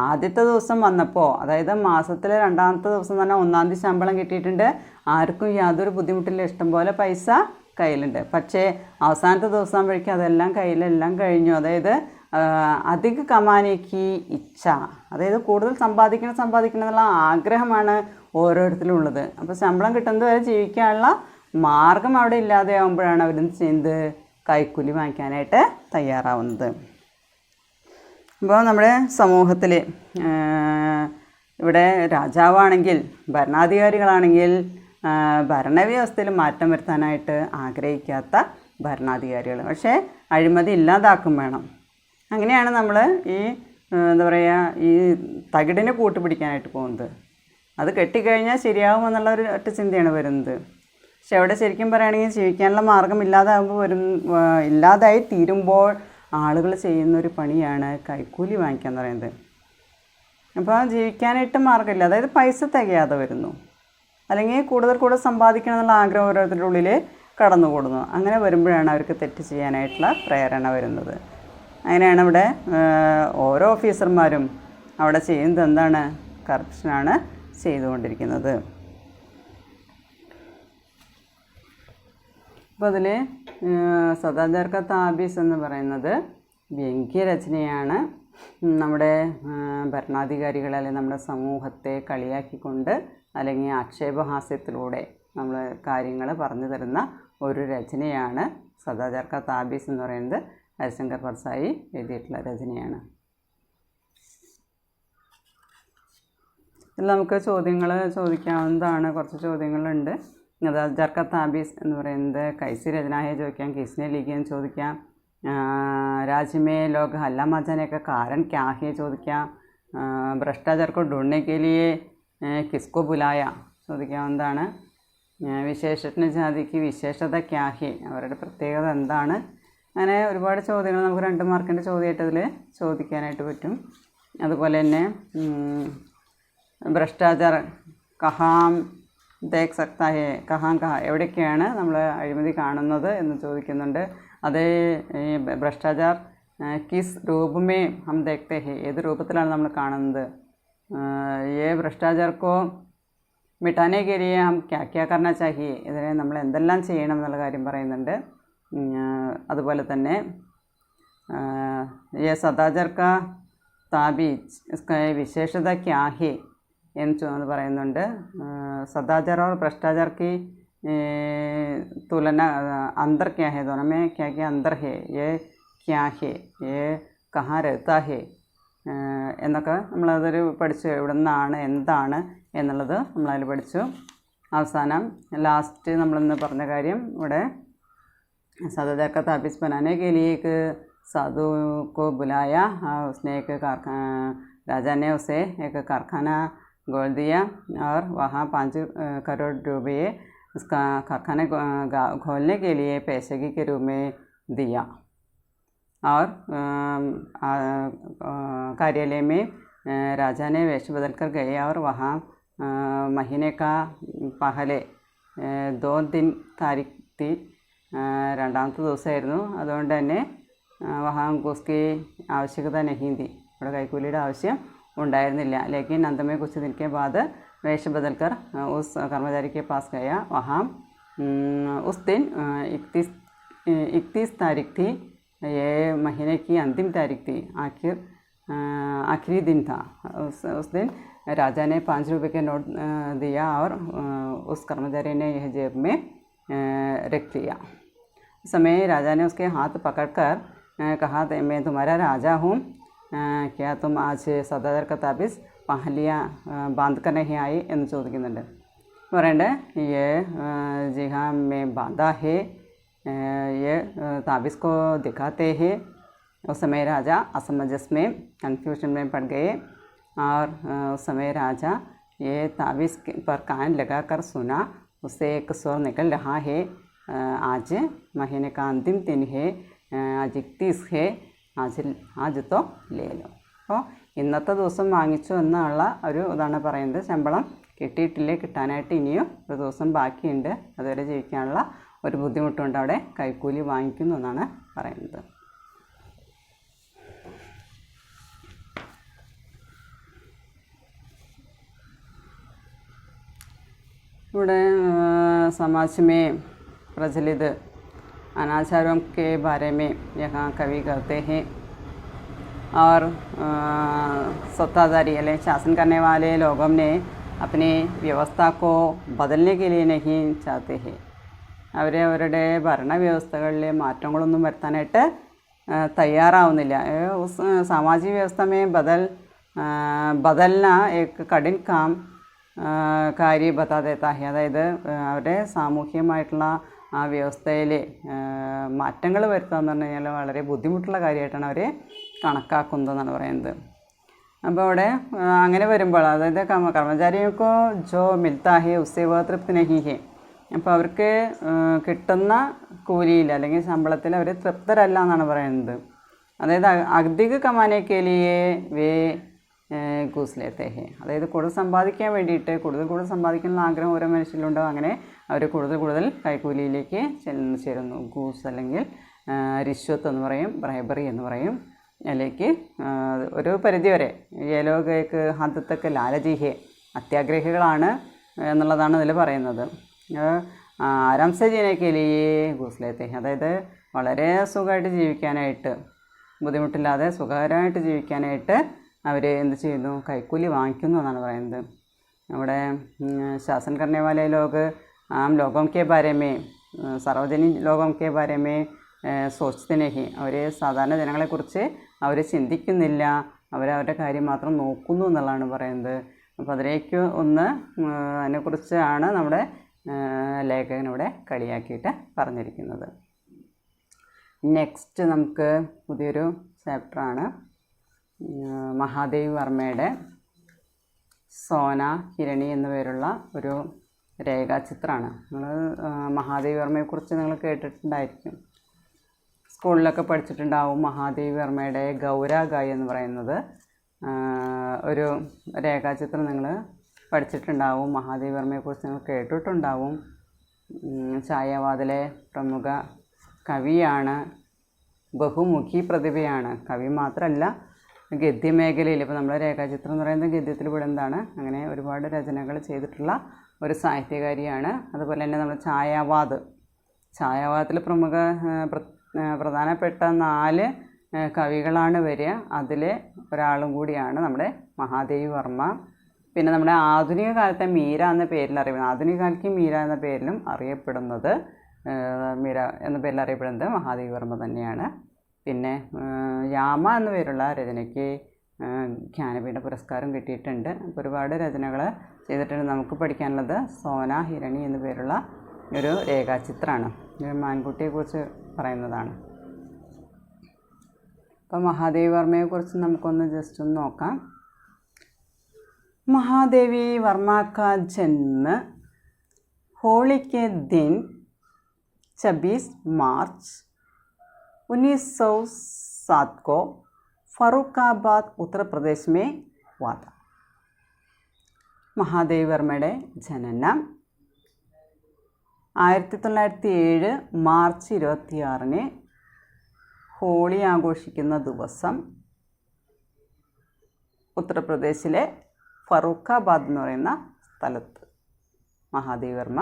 ആദ്യത്തെ ദിവസം വന്നപ്പോൾ, അതായത് മാസത്തിലെ 2-ാമത്തെ ദിവസം തന്നെ 1-ാം തീയതി ശമ്പളം കിട്ടിയിട്ടുണ്ട്. ആർക്കും യാതൊരു ബുദ്ധിമുട്ടില്ല, ഇഷ്ടം പോലെ പൈസ കയ്യിലുണ്ട്. പക്ഷേ അവസാനത്തെ ദിവസം ആകുമ്പോഴേക്കും അതെല്ലാം കയ്യിലെല്ലാം കഴിഞ്ഞു. അതായത് അധിക കമാനേക്ക് ഇച്ഛ, അതായത് കൂടുതൽ സമ്പാദിക്കണം എന്നുള്ള ആഗ്രഹമാണ് ഓരോരുത്തരും ഉള്ളത്. അപ്പോൾ ശമ്പളം കിട്ടുന്നത് വരെ ജീവിക്കാനുള്ള മാർഗം അവിടെ ഇല്ലാതെ ആകുമ്പോഴാണ് അവരെന്ത് ചെയ്യുന്നത്? കൈക്കൂലി വാങ്ങിക്കാനായിട്ട് തയ്യാറാവുന്നത്. അപ്പോൾ നമ്മുടെ സമൂഹത്തിൽ ഇവിടെ രാജാവാണെങ്കിൽ, ഭരണാധികാരികളാണെങ്കിൽ ഭരണവ്യവസ്ഥയിൽ മാറ്റം വരുത്താനായിട്ട് ആഗ്രഹിക്കാത്ത ഭരണാധികാരികൾ, പക്ഷേ അഴിമതി ഇല്ലാതാക്കും വേണം. അങ്ങനെയാണ് നമ്മൾ ഈ എന്താ പറയുക, ഈ തകിടിനെ കൂട്ടുപിടിക്കാനായിട്ട് പോകുന്നത്. അത് കെട്ടിക്കഴിഞ്ഞാൽ ശരിയാകുമെന്നുള്ള ഒരു ഒറ്റ ചിന്തയാണ് വരുന്നത്. പക്ഷെ അവിടെ ശരിക്കും പറയുകയാണെങ്കിൽ ജീവിക്കാനുള്ള മാർഗം ഇല്ലാതായി തീരുമ്പോൾ ആളുകൾ ചെയ്യുന്നൊരു പണിയാണ് കൈക്കൂലി വാങ്ങിക്കുക എന്ന് പറയുന്നത്. അപ്പോൾ ജീവിക്കാനായിട്ട് മാർഗ്ഗമില്ല, അതായത് പൈസ തികയാതെ വരുന്നു, അല്ലെങ്കിൽ കൂടുതൽ സമ്പാദിക്കണം എന്നുള്ള ആഗ്രഹം ഓരോരുത്തരുടെ ഉള്ളിൽ കടന്നുകൂടുന്നു. അങ്ങനെ വരുമ്പോഴാണ് അവർക്ക് തെറ്റ് ചെയ്യാനായിട്ടുള്ള പ്രേരണ വരുന്നത്. അങ്ങനെയാണ് ഇവിടെ ഓരോ ഓഫീസർമാരും അവിടെ ചെയ്യുന്നത് എന്താണ്? കറപ്ഷനാണ് ചെയ്തുകൊണ്ടിരിക്കുന്നത്. അപ്പോൾ അതിൽ സദാചാരക്ക താബീസ് എന്ന് പറയുന്നത് വ്യംഗ്യരചനയാണ്. നമ്മുടെ ഭരണാധികാരികളെ അല്ലെങ്കിൽ നമ്മുടെ സമൂഹത്തെ കളിയാക്കിക്കൊണ്ട് അല്ലെങ്കിൽ ആക്ഷേപഹാസ്യത്തിലൂടെ നമ്മൾ കാര്യങ്ങൾ പറഞ്ഞു തരുന്ന ഒരു രചനയാണ് സദാചാരക്ക താബീസ് എന്ന് പറയുന്നത്. ഹരിശങ്കർ പർസായി എഴുതിയിട്ടുള്ള രചനയാണ്. ഇതിൽ നമുക്ക് ചോദ്യങ്ങൾ ചോദിക്കാവുന്നതാണ്. കുറച്ച് ചോദ്യങ്ങളുണ്ട്. സദാചാരക്ക താബീസ് എന്ന് പറയുന്നത് കൈസി രചനായെ ചോദിക്കാം, കിസ്നെ ലിഖിയെന്ന് ചോദിക്കാം, രാജ്യമേ ലോക ഹല്ല മച്ചാനെയൊക്കെ കാരൻ ക്യാ ഹെ ചോദിക്കാം, ഭ്രഷ്ടാചാർ को ढूंढने के लिए किसको बुलाया ചോദിക്കാവുന്നതാണ്. വിശേഷത്തിന് ജാതിക്ക് വിശേഷത ക്യാ ഹെ, അവരുടെ പ്രത്യേകത എന്താണ്. അങ്ങനെ ഒരുപാട് ചോദ്യങ്ങൾ നമുക്ക് 2 മാർക്കിൻ്റെ ചോദ്യമായിട്ട് അതിൽ ചോദിക്കാനായിട്ട് പറ്റും. അതുപോലെ തന്നെ ഭ്രഷ്ടാചാർ കഹാം ദേഖ് സക്താ ഹെ, കഹാം എവിടെയൊക്കെയാണ് നമ്മൾ അഴിമതി കാണുന്നത് എന്ന് ചോദിക്കുന്നുണ്ട്. അത് ഈ ഭ്രഷ്ടാചാർ किस रूप में हम देखते हैं, ഏത് രൂപത്തിലാണ് നമ്മൾ കാണുന്നത്. ये भ्रष्टाचार को मिटाने के लिए हम क्या क्या करना चाहिए, ഇതിനെ നമ്മൾ എന്തെല്ലാം ചെയ്യണം എന്നുള്ള കാര്യം പറയുന്നുണ്ട്. അതുപോലെ തന്നെ ये सदाचार का ताबीज इसका विशेषता क्या है എന്ന് പറയുന്നുണ്ട്. सदाचार और भ्रष्टाचार की तुलना अंदर क्या है, दोनों में क्या क्या अंदर है, ये क्या है, ये कहाँ रहता है എന്നൊക്കെ നമ്മളതൊരു പഠിച്ചു. എവിടെ നിന്നാണ് എന്താണ് എന്നുള്ളത് നമ്മളതിൽ പഠിച്ചു. അവസാനം ലാസ്റ്റ് നമ്മളിന്ന് പറഞ്ഞ കാര്യം ഇവിടെ सदाचार का ताबीज बनाने के लिए एक साधु को बुलाया. उसने एक राजा ने उसे एक कारखाना गोल दिया और वहाँ 5 करोड़ रुपये उसका कारखाने खोलने के लिए पैसे के रूप में दिया. और कार्यालय में राजा ने वेश बदल कर गए और वहाँ महीने का पहले 2 दिन तारीख थी, രണ്ടാമത്തെ ദിവസമായിരുന്നു. അതുകൊണ്ട് തന്നെ വഹാ ഗുസ്കി ആവശ്യകത नहीं थी, ഇവിടെ കൈക്കൂലിയുടെ ആവശ്യം ഉണ്ടായിരുന്നില്ല. लेकिन अंत में कुछ दिन के बाद वेश बदल कर उस कर्मचारी के पास गया. वहाँ उस दिन 31 तारीख थी, ये महीने की अंतिम तारीख थी, आखिरी दिन था. उस दिन राजा ने 5 रुपये के नोट दिया और उस कर्मचारी ने यह जेब में रख लिया. उस समय राजा ने उसके हाथ पकड़कर कहा, मैं तुम्हारा राजा हूँ, क्या तुम आज सदाचार का ताबीज़ पहलियाँ बांध कर नहीं आई എന്ന് ചോദിക്കുന്നുണ്ട്. പറയണ്ടേ ये जी हाँ मैं बांधा है, ये ताबीज़ को दिखाते हैं. उस समय राजा असमंजस में कन्फ्यूजन में पड़ गए और उस समय राजा ये ताबीज़ पर कान लगा कर सुना. उससे एक स्वर निकल रहा है, आज महीने का अंतिम दिन है, आज 31 है, आज तो ले लो. അപ്പോൾ ഇന്നത്തെ ദിവസം വാങ്ങിച്ചു എന്നുള്ള ഒരു ഇതാണ് പറയുന്നത്. ശമ്പളം കിട്ടിയിട്ടില്ലേ, കിട്ടാനായിട്ട് ഇനിയും ഒരു ദിവസം ബാക്കിയുണ്ട്, അതുവരെ ജീവിക്കാനുള്ള ഒരു ബുദ്ധിമുട്ടുണ്ട്, അവിടെ കൈക്കൂലി വാങ്ങിക്കുന്നു എന്നാണ് പറയുന്നത്. ഇവിടെ समाज में प्रचलित अनाचारों के बारे में यहाँ कवि कहते हैं. और सत्ताधारी यानी शासन करने वाले लोगों ने अपनी व्यवस्था को बदलने के लिए नहीं चाहते हैं. അവരുടെ ഭരണവ്യവസ്ഥകളിലെ മാറ്റങ്ങളൊന്നും വരുത്താനായിട്ട് തയ്യാറാവുന്നില്ല. ഉസ് സാമാജിക വ്യവസ്ഥ में बदलना एक कठिन काम कार्य बता देता है. അതായത് അവരുടെ സാമൂഹ്യമായിട്ടുള്ള ആ വ്യവസ്ഥയിൽ മാറ്റങ്ങൾ വരുത്തുക എന്ന് പറഞ്ഞു കഴിഞ്ഞാൽ വളരെ ബുദ്ധിമുട്ടുള്ള കാര്യമായിട്ടാണ് അവർ കണക്കാക്കുന്നതെന്നാണ് പറയുന്നത്. അപ്പോൾ അവിടെ അങ്ങനെ വരുമ്പോൾ അതായത് കർമ്മചാരികൾക്കോ ജോ മിൽത്താ ഹെ ഉസ്സേ വ തൃപ്തി നഹി ഹെ, അപ്പോൾ അവർക്ക് കിട്ടുന്ന കൂലിയിൽ അല്ലെങ്കിൽ ശമ്പളത്തിൽ അവർ തൃപ്തരല്ല എന്നാണ് പറയുന്നത്. അതായത് അധിക കമാനേക്ക് ലിയേ വേ ഗൂസ് ലേത്തെ ഹെ, അതായത് കൂടുതൽ സമ്പാദിക്കാൻ വേണ്ടിയിട്ട് കൂടുതൽ സമ്പാദിക്കാനുള്ള ആഗ്രഹം ഓരോ മനുഷ്യരിലുണ്ടാവും. അങ്ങനെ അവർ കൂടുതൽ കൈക്കൂലിയിലേക്ക് ചേരുന്നു. ഗൂസ് അല്ലെങ്കിൽ റിശ്വത്ത് എന്ന് പറയും, ബ്രൈബറി എന്ന് പറയും. അതിലേക്ക് ഒരു പരിധിവരെ ഏലോകയ്ക്ക് ഹദ്ദത്തൊക്കെ ലാലജിഹെ, അത്യാഗ്രഹികളാണ് എന്നുള്ളതാണ് ഇതിൽ പറയുന്നത്. ആരാംസെ ജീനയ്ക്ക് ലിയേ ഗൂസ് ലേത്തെ ഹെ, അതായത് വളരെ സുഖമായിട്ട് ജീവിക്കാനായിട്ട്, ബുദ്ധിമുട്ടില്ലാതെ സുഖകരമായിട്ട് ജീവിക്കാനായിട്ട് അവർ എന്ത് ചെയ്യുന്നു, കൈക്കൂലി വാങ്ങിക്കുന്നു എന്നാണ് പറയുന്നത്. അവിടെ शासन करने वाले लोग आम लोगों के बारे में, सार्वजनिक लोगों के बारे में सोचते नहीं. അവർ സാധാരണ ജനങ്ങളെക്കുറിച്ച് അവർ ചിന്തിക്കുന്നില്ല, അവരവരുടെ കാര്യം മാത്രം നോക്കുന്നു എന്നുള്ളതാണ് പറയുന്നത്. അപ്പോൾ അതിലേക്ക് അതിനെക്കുറിച്ചാണ് നമ്മുടെ ലേഖകൻ ഇവിടെ കളിയാക്കിയിട്ട് പറഞ്ഞിരിക്കുന്നത്. നെക്സ്റ്റ് നമുക്ക് പുതിയൊരു ചാപ്റ്ററാണ് മഹാദേവി വർമ്മയുടെ സോന ഹിരണി എന്നു പേരുള്ള ഒരു രേഖാചിത്രമാണ്. നിങ്ങൾ മഹാദേവി വർമ്മയെക്കുറിച്ച് നിങ്ങൾ കേട്ടിട്ടുണ്ടായിരിക്കും, സ്കൂളിലൊക്കെ പഠിച്ചിട്ടുണ്ടാവും. മഹാദേവി വർമ്മയുടെ ഗൗരാഗായി എന്ന് പറയുന്നത് ഒരു രേഖാചിത്രം നിങ്ങൾ പഠിച്ചിട്ടുണ്ടാവും. മഹാദേവി വർമ്മയെക്കുറിച്ച് നിങ്ങൾ കേട്ടിട്ടുണ്ടാവും. ഛായാവാദിലെ പ്രമുഖ കവിയാണ്. ബഹുമുഖി പ്രതിഭയാണ്. കവി മാത്രമല്ല, ഗദ്യമേഖലയിൽ ഇപ്പോൾ നമ്മൾ രേഖാചിത്രം എന്ന് പറയുന്നത് ഗദ്യത്തിൽ പെടുന്നതാണ്. അങ്ങനെ ഒരുപാട് രചനകൾ ചെയ്തിട്ടുള്ള ഒരു സാഹിത്യകാരിയാണ്. അതുപോലെ തന്നെ നമ്മൾ ഛായാവാദത്തിൽ പ്രധാനപ്പെട്ട 4 കവികളാണ് വരിക. അതിൽ ഒരാളും കൂടിയാണ് നമ്മുടെ മഹാദേവി വർമ്മ. പിന്നെ നമ്മുടെ ആധുനിക കാലത്തെ മീര എന്ന പേരിൽ അറിയപ്പെടുന്നത്, ആധുനിക കാലത്ത് മീര എന്ന പേരിലും അറിയപ്പെടുന്നത് മഹാദേവി വർമ്മ തന്നെയാണ്. പിന്നെ യാമ എന്ന പേരുള്ള രചനയ്ക്ക് ജ്ഞാനപീഠ പുരസ്കാരം കിട്ടിയിട്ടുണ്ട്. അപ്പോൾ ഒരുപാട് രചനകൾ ചെയ്തിട്ടുണ്ട്. നമുക്ക് പഠിക്കാനുള്ളത് സോന ഹിരണി എന്ന പേരുള്ള ഒരു രേഖാചിത്രമാണ്. ഒരു മാൻകുട്ടിയെക്കുറിച്ച് പറയുന്നതാണ്. അപ്പോൾ മഹാദേവി വർമ്മയെക്കുറിച്ച് നമുക്കൊന്ന് ജസ്റ്റ് ഒന്ന് നോക്കാം. महादेवी वर्मा का जन्म होली के दिन 26 मार्च 1907 को ഫറൂഖാബാദ് ഉത്തർപ്രദേശ് में हुआ था. മഹാദേവി വർമ്മയുടെ ജനനം 1907 മാർച്ച് 26 ഹോളി ആഘോഷിക്കുന്ന ദിവസം ഉത്തർപ്രദേശിലെ ഫറൂഖാബാദ് എന്ന് പറയുന്ന സ്ഥലത്ത് മഹാദേവി വർമ്മ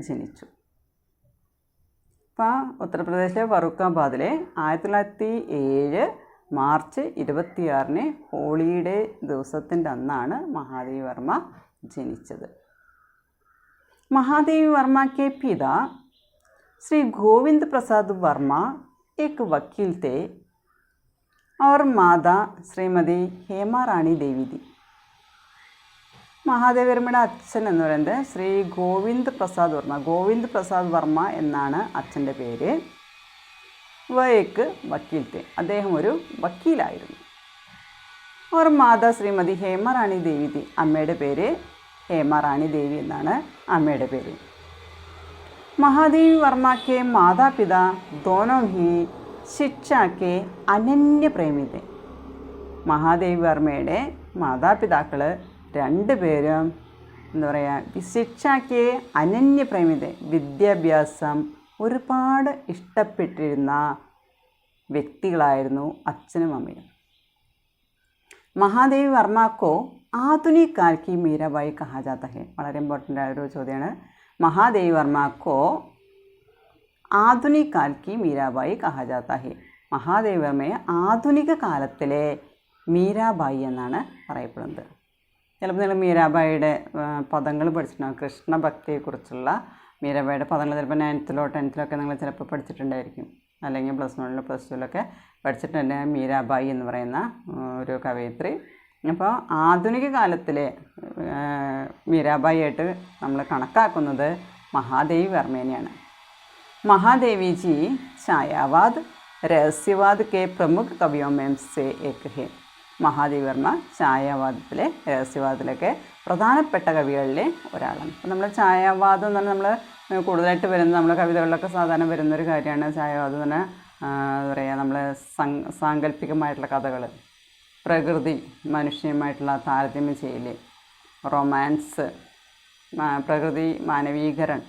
ജനിച്ചു. അപ്പോൾ ഉത്തർപ്രദേശിലെ ഫറൂഖാബാദിലെ 1907 മാർച്ച് 26 ഹോളിയുടെ ദിവസത്തിൻ്റെ അന്നാണ് മഹാദേവി വർമ്മ ജനിച്ചത്. മഹാദേവി വർമ്മ के पिता श्री गोविंद प्रसाद वर्मा एक वकील थे और माता श्रीमती हेमा रानी देवी थी. മഹാദേവി വർമ്മയുടെ അച്ഛൻ എന്ന് പറയുന്നത് ശ്രീ ഗോവിന്ദ് പ്രസാദ് വർമ്മ എന്നാണ് അച്ഛൻ്റെ പേര്. വയക്ക് വക്കീൽത്തെ, അദ്ദേഹം ഒരു വക്കീലായിരുന്നു. അവർ മാതാ ശ്രീമതി ഹേമറാണി ദേവി തി, അമ്മയുടെ പേര് ഹേമറാണി ദേവി എന്നാണ് അമ്മയുടെ പേര്. മഹാദേവി വർമ്മ के മാതാപിതാ दोनों ही शिक्षा के अनन्य प्रेमी थे. മഹാദേവി വർമ്മയുടെ മാതാപിതാക്കൾ 2 പേരും എന്താ പറയുക, ശിക്ഷയ്ക്ക് അനന്യപ്രേമിത, വിദ്യാഭ്യാസം ഒരുപാട് ഇഷ്ടപ്പെട്ടിരുന്ന വ്യക്തികളായിരുന്നു അച്ഛനും അമ്മയും. മഹാദേവി വർമ്മക്കോ ആധുനിക കാൽ की മീരാബായി കഹാ ജാता है. വളരെ ഇമ്പോർട്ടൻ്റ് ആയൊരു ചോദ്യമാണ്. മഹാദേവി വർമ്മക്കോ ആധുനിക കാൽ की മീരാബായി കഹാ ജാता है. മഹാദേവി വർമ്മയെ ആധുനിക കാലത്തിലെ മീരാബായി എന്നാണ് പറയപ്പെടുന്നത്. ചിലപ്പോൾ നിങ്ങൾ മീരാബായിയുടെ പദങ്ങൾ പഠിച്ചിട്ടുണ്ടാകും. കൃഷ്ണഭക്തിയെക്കുറിച്ചുള്ള മീരാബായിയുടെ പദങ്ങൾ ചിലപ്പോൾ 9th-ലോ 10th-ലൊക്കെ നിങ്ങൾ ചിലപ്പോൾ പഠിച്ചിട്ടുണ്ടായിരിക്കും. അല്ലെങ്കിൽ +1-ലോ +2-ലൊക്കെ പഠിച്ചിട്ടുണ്ട് മീരാബായി എന്ന് പറയുന്ന ഒരു കവയിത്രി. അപ്പോൾ ആധുനിക കാലത്തിലെ മീരാബായി ആയിട്ട് നമ്മൾ കണക്കാക്കുന്നത് മഹാദേവി വർമ്മേനെയാണ്. മഹാദേവി ജി ഛായാവാദ് രഹസ്യവാദ് കെ പ്രമുഖ കവിയോ में से एक है. മഹാദേവി വർമ്മ ഛായാവാദത്തിലെ രഹസ്യവാദത്തിലൊക്കെ പ്രധാനപ്പെട്ട കവികളിലെ ഒരാളാണ്. അപ്പോൾ നമ്മൾ ഛായാവാദം എന്ന് പറഞ്ഞാൽ നമ്മൾ കൂടുതലായിട്ട് വരുന്ന നമ്മുടെ കവിതകളിലൊക്കെ സാധാരണ വരുന്നൊരു കാര്യമാണ് ഛായാവാദം എന്ന് പറഞ്ഞാൽ. എന്താ പറയുക, നമ്മൾ സാങ്കല്പികമായിട്ടുള്ള കഥകൾ, പ്രകൃതി മനുഷ്യനുമായിട്ടുള്ള താരതമ്യം ചെയ്യൽ, റൊമാൻസ്, പ്രകൃതി മാനവീകരണം,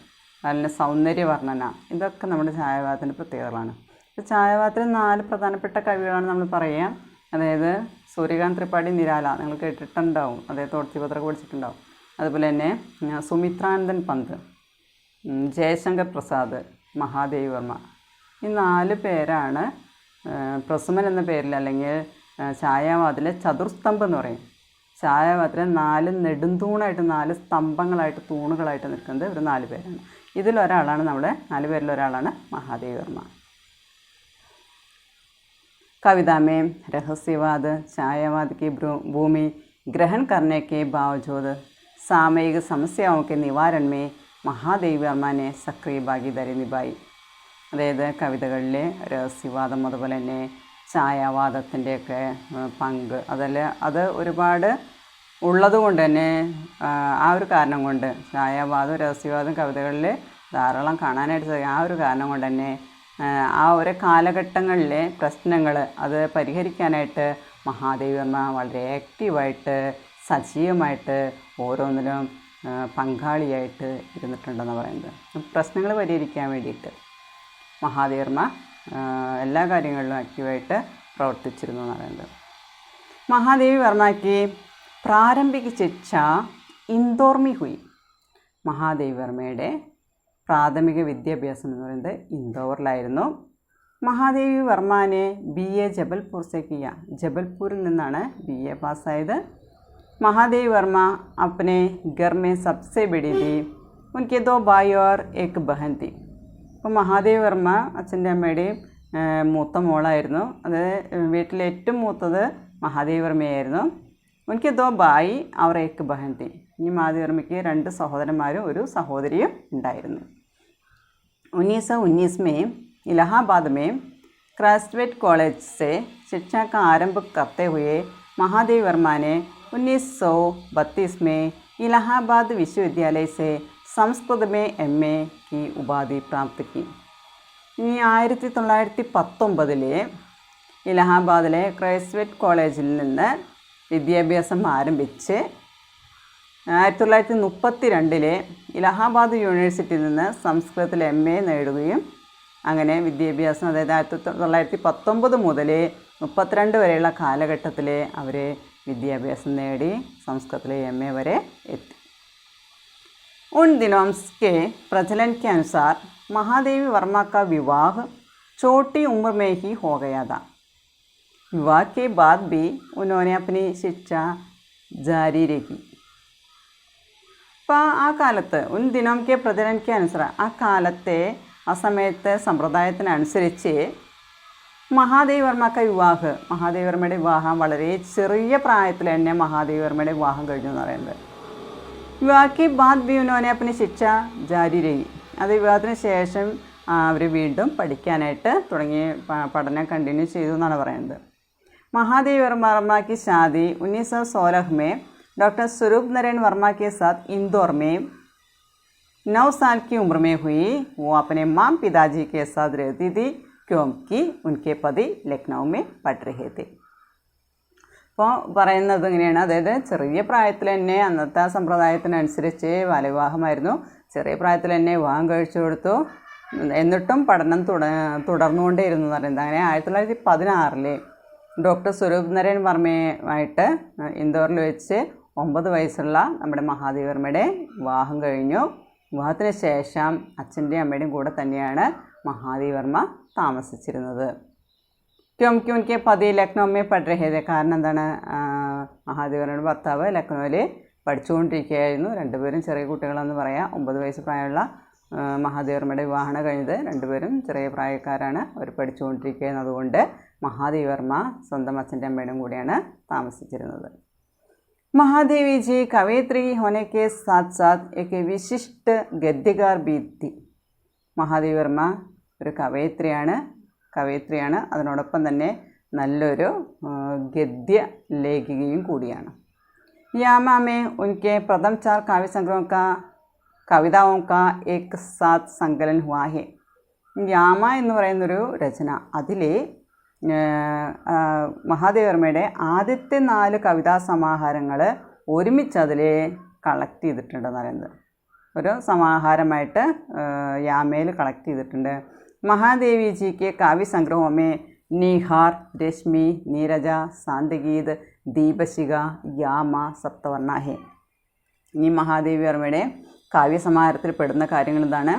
അതുപോലെ സൗന്ദര്യ വർണ്ണന, ഇതൊക്കെ നമ്മുടെ ഛായാവാദത്തിൻ്റെ പ്രത്യേകതകളാണ്. അപ്പോൾ ഛായാവാദത്തിൽ 4 പ്രധാനപ്പെട്ട കവികളാണ് നമ്മൾ പറയുക. അതായത് സൂര്യകാന്ത് ത്രിപാഠി നിരാല, നിങ്ങൾ കേട്ടിട്ടുണ്ടാവും, അദ്ദേഹം തോർത്തിപത്രമൊക്കെ പഠിച്ചിട്ടുണ്ടാവും. അതുപോലെ തന്നെ സുമിത്രാനന്ദൻ പന്ത്, ജയശങ്കർ പ്രസാദ്, മഹാദേവി വർമ്മ. ഈ 4 പേരാണ് പ്രസുമൻ എന്ന പേരിൽ, അല്ലെങ്കിൽ ഛായാവാദത്തിലെ ചതുർസ്തംഭം എന്ന് പറയും. ഛായാവാദത്തിലെ 4 നെടുന്തൂണായിട്ട്, 4 സ്തംഭങ്ങളായിട്ട്, തൂണുകളായിട്ട് നിൽക്കുന്നത് ഇവർ 4 പേരാണ്. ഇതിലൊരാളാണ് നമ്മുടെ 4 പേരിലൊരാളാണ് മഹാദേവി വർമ്മ. कविता में रहस्यवाद छायावाद की भूमि ग्रहण करने के बावजूद सामयिक समस्याओं के निवारण में മഹാദേവി വർമ്മ ने सक्रिय भागीदारी निभाई. അതായത് കവിതകളിലെ രഹസ്യവാദം അതുപോലെ തന്നെ ഛായാവാദത്തിൻ്റെയൊക്കെ പങ്ക് അത് ഒരുപാട് ഉള്ളത് കൊണ്ട് തന്നെ, ആ ഒരു കാരണം കൊണ്ട് ഛായാവാദം രഹസ്യവാദം കവിതകളിൽ ധാരാളം കാണാനായിട്ട് സാധിക്കും. ആ ഒരു കാരണം കൊണ്ട് തന്നെ ആ ഒരു കാലഘട്ടങ്ങളിലെ പ്രശ്നങ്ങൾ അത് പരിഹരിക്കാനായിട്ട് മഹാദേവി വർമ്മ വളരെ ആക്റ്റീവായിട്ട് സജീവമായിട്ട് ഓരോന്നിലും പങ്കാളിയായിട്ട് ഇരുന്നിട്ടുണ്ടെന്ന് പറയുന്നത്. പ്രശ്നങ്ങൾ പരിഹരിക്കാൻ വേണ്ടിയിട്ട് മഹാദേവി വർമ്മ എല്ലാ കാര്യങ്ങളിലും ആക്റ്റീവായിട്ട് പ്രവർത്തിച്ചിരുന്നു എന്ന് പറയുന്നത്. മഹാദേവി വർമ്മ की പ്രാരംഭിക ശിക്ഷ इंदौर में हुई. മഹാദേവി വർമ്മയുടെ പ്രാഥമിക വിദ്യാഭ്യാസം എന്ന് പറയുന്നത് ഇൻഡോറിലായിരുന്നു. മഹാദേവി വർമ്മനെ BA ജബൽപൂർ से किया. ജബൽപൂരിൽ നിന്നാണ് BA പാസ്സായത്. महादेवी वर्मा अपने घर में सबसे बड़ी थी. उनके 2 भाई और 1 बहन थी. അപ്പോൾ മഹാദേവി വർമ്മ അച്ഛൻ്റെ അമ്മയുടെയും മൂത്ത മോളായിരുന്നു. അതായത് വീട്ടിലെ ഏറ്റവും മൂത്തത് മഹാദേവി വർമ്മയായിരുന്നു. ഉനക്ക് 2 ഭായി അവർ 1 ബഹൻ थी. ഇനി മഹാദേവി വർമ്മയ്ക്ക് 2 സഹോദരന്മാരും ഒരു സഹോദരിയും ഉണ്ടായിരുന്നു. 1919 में इलाहाबाद में क्राइस्टवेट कॉलेज से शिक्षा का आरंभ करते हुए महादेवी वर्मा ने 1932 में इलाहाबाद विश्वविद्यालय से संस्कृत में MA की उपाधि प्राप्त की. ഇനി 1919 ഇലഹാബാദിലെ ക്രൈസ്റ്റ്വേറ്റ് കോളേജിൽ നിന്ന് വിദ്യാഭ്യാസം ആരംഭിച്ച് 1932 ഇലഹാബാദ് യൂണിവേഴ്സിറ്റിയിൽ നിന്ന് സംസ്കൃതത്തിൽ MA നേടുകയും അങ്ങനെ വിദ്യാഭ്യാസം അതായത് 1919 മുതൽ 32 വരെയുള്ള കാലഘട്ടത്തിൽ അവർ വിദ്യാഭ്യാസം നേടി സംസ്കൃതത്തിലെ MA വരെ എത്തി. उन दिनों के प्रचलन के अनुसार महादेवी वर्मा का विवाह छोटी उम्र में ही हो गया था. विवाह के बाद भी उन्होंने अपनी शिक्षा जारी रखी. അപ്പോൾ ആ കാലത്ത് ഉൻ ദിനം കെ പ്രചലൻ കെ അനുസരിച്ച് ആ കാലത്തെ ആ സമയത്തെ സമ്പ്രദായത്തിനനുസരിച്ച് മഹാദേവി വർമ്മക്ക് വിവാഹം മഹാദേവി വർമ്മയുടെ വിവാഹം വളരെ ചെറിയ പ്രായത്തിൽ തന്നെ മഹാദേവി വർമ്മയുടെ വിവാഹം കഴിഞ്ഞു എന്ന് പറയുന്നത്. വിവാഹക്ക് ബാദ് ബി ഉന്നോനെ അപ്പനി ശിക്ഷ ജാരി രഹി. അത് വിവാഹത്തിന് ശേഷം അവർ വീണ്ടും പഠിക്കാനായിട്ട് തുടങ്ങി പഠനം കണ്ടിന്യൂ ചെയ്തു എന്നാണ് പറയുന്നത്. മഹാദേവി वर्मा की शादी 1916 में डॉक्टर स्वरूप नारायण वर्मा के साथ इंदौर में 9 साल की उम्र में हुई. वो अपने माँ पिताजी के साथ रहती थी क्योंकि उनके पति लखनऊ में पढ़ रहे थे. അപ്പോൾ പറയുന്നത് ഇങ്ങനെയാണ്, അതായത് ചെറിയ പ്രായത്തിൽ തന്നെ അന്നത്തെ സമ്പ്രദായത്തിനനുസരിച്ച് ബാലവിവാഹമായിരുന്നു. ചെറിയ പ്രായത്തിൽ തന്നെ വിവാഹം കഴിച്ചു കൊടുത്തു. എന്നിട്ടും പഠനം തുടർന്നുകൊണ്ടേയിരുന്നു എന്ന് പറയുന്നത്. അങ്ങനെ 1916 ഡോക്ടർ സ്വരൂപ് നാരായൺ വർമ്മയുമായിട്ട് ഇൻഡോറിൽ വെച്ച് 9 വയസ്സുള്ള നമ്മുടെ മഹാദേവി വർമ്മയുടെ വിവാഹം കഴിഞ്ഞു. വിവാഹത്തിന് ശേഷം അച്ഛൻ്റെയും അമ്മയുടെയും കൂടെ തന്നെയാണ് മഹാദേവി വർമ്മ താമസിച്ചിരുന്നത്. ക്യോംകി ഉനക്കെ പതി ലക്നൗമേ പഠ രഹേ थे. കാരണം എന്താണ്, മഹാദേവി വർമ്മയുടെ ഭർത്താവ് ലക്നൗവിൽ പഠിച്ചുകൊണ്ടിരിക്കുകയായിരുന്നു. രണ്ടുപേരും ചെറിയ കുട്ടികളെന്ന് പറയാം. 9 വയസ്സ് പ്രായമുള്ള മഹാദേവി വർമ്മയുടെ വിവാഹമാണ് കഴിഞ്ഞത്. രണ്ടുപേരും ചെറിയ പ്രായക്കാരാണ്. അവർ പഠിച്ചുകൊണ്ടിരിക്കുകയായിരുന്നു. അതുകൊണ്ട് മഹാദേവി വർമ്മ സ്വന്തം അച്ഛൻ്റെ അമ്മയുടെയും കൂടെയാണ് താമസിച്ചിരുന്നത്. महादेवी जी कवयित्री होने के साथ साथ एक विशिष्ट गद्यकार भी थी. മഹാദേവി വർമ്മ ഒരു കവയിത്രിയാണ്. അതിനോടൊപ്പം തന്നെ നല്ലൊരു ഗദ്യ ലേഖികയും കൂടിയാണ്. यामा में उनके प्रथम 4 काव्य संग्रहों का कविताओं का एक साथ संकलन हुआ है. യാമ എന്ന് പറയുന്നൊരു രചന, അതിൽ മഹാദേവി വർമ്മയുടെ ആദ്യത്തെ 4 കവിതാ സമാഹാരങ്ങൾ ഒരുമിച്ച് അതിൽ കളക്ട് ചെയ്തിട്ടുണ്ടെന്ന് പറയുന്നത്. ഒരു സമാഹാരമായിട്ട് യാമയിൽ കളക്ട് ചെയ്തിട്ടുണ്ട്. മഹാദേവി ജിക്ക് കാവ്യ സംഗ്രഹമേ നിഹാർ, രശ്മി, നീരജ, സാന്തിഗീത്, ദീപശിഖ, യാമ, സപ്തവർണ ഹെ. ഈ മഹാദേവി വർമ്മയുടെ കാവ്യസമാഹാരത്തിൽ പെടുന്ന കാര്യങ്ങൾ എന്താണ്?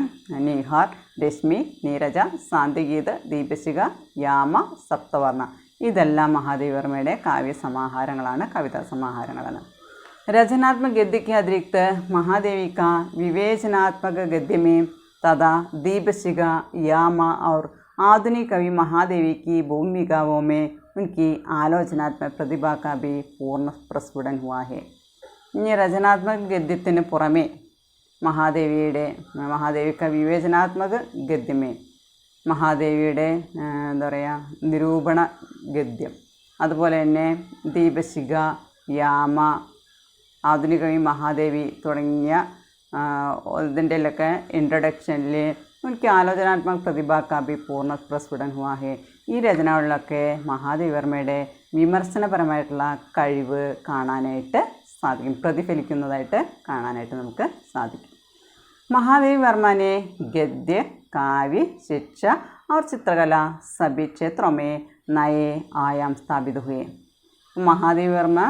നിഹാർ, രശ്മി, നീരജ, സാന്തിഗീത്, ദീപശിഖ, യാമ, സപ്തവർണ. ഇതെല്ലാം മഹാദേവി വർമ്മയുടെ കാവ്യസമാഹാരങ്ങളാണ്, കവിതാ സമാഹാരങ്ങളാണ്. रचनात्मक गद्य के अतिरिक्त महादेवी का विवेचनात्मक गद्य में तथा दीपशिखा, यामा और आधुनिक कवि महादेवी की भूमिकाओं में उनकी आलोचनात्मक प्रतिभा का भी पूर्ण प्रस्फुटन हुआ है. ഇനി രചനാത്മക ഗദ്യത്തിന് പുറമേ മഹാദേവിക വിവേചനാത്മക ഗദ്യമേ മഹാദേവിയുടെ എന്താ പറയുക നിരൂപണ ഗദ്യം, അതുപോലെ തന്നെ ദീപശിഖ, യാമ, ആധുനിക മഹാദേവി തുടങ്ങിയ ഇതിൻ്റെയൊക്കെ ഇൻട്രൊഡക്ഷനിൽ എനിക്ക് ആലോചനാത്മക പ്രതിഭ കാബി പൂർണ്ണ പ്രസ്ഫുടൻ ഹുവാ ഹെ. ഈ രചനകളിലൊക്കെ മഹാദേവി വർമ്മയുടെ വിമർശനപരമായിട്ടുള്ള കഴിവ് കാണാനായിട്ട് സാധിക്കും, പ്രതിഫലിക്കുന്നതായിട്ട് കാണാനായിട്ട് നമുക്ക് സാധിക്കും. महादेवी वर्मा ने गद्य, काव्य, शिक्षा और चित्रकला सभी क्षेत्रों में नए आयाम സ്ഥാപിत हुए. മഹാദേവി വർമ്മ